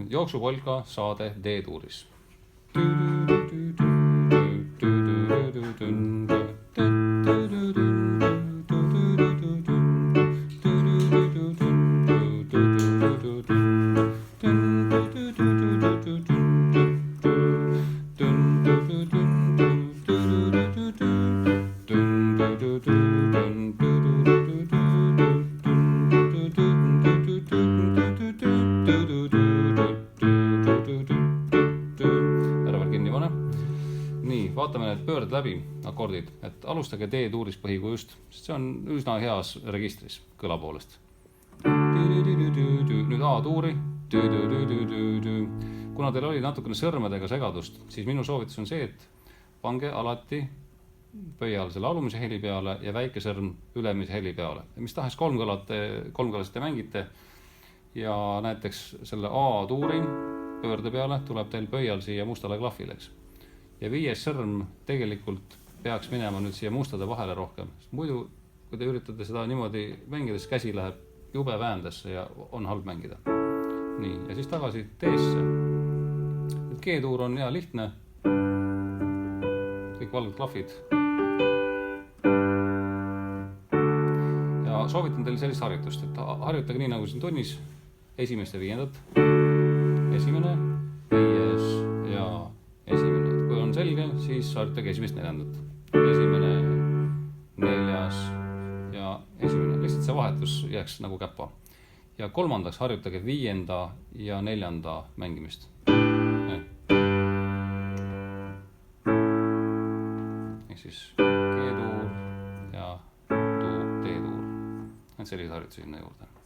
Jooksupolka saade D-tuuris. Vaatame need pöörd läbi, akordid, et alustage D-tuuris põhikujust, sest see on üsna heas registris kõla poolest. Nüüd A-tuuri. Kuna teil oli natukene sõrmedega segadust, siis minu soovitus on see, et pange alati pöial selle alumise heli peale ja väike sõrm ülemise heli peale. Mis tahes kolmkõlaselt te mängite ja näiteks selle A-tuuri pöörde peale tuleb teil pöial siia mustale klahvileks. Ja viies sõrm tegelikult peaks minema nüüd siia mustade vahele rohkem. Muidu, kui te üritate seda niimoodi mängides, käsi läheb jube väändesse ja on halb mängida. Nii, ja siis tagasi D-sse. G-tuur on hea lihtne. Kõik valged klahvid. Ja soovitan teil sellist harjutust, et harjutage nii nagu siin tunnis. Esimest ja viiendat. Esimene, viies ja esimene. Kui on selge, siis harjutage esimest neljandat. Esimene, neljas ja esimene. Lihtsalt see vahetus jääks nagu käppa. Ja kolmandaks harjutage viienda ja neljanda mängimist. Ehk siis G-tuur ja D-tuur. Sellised harjutusi sinna juurde.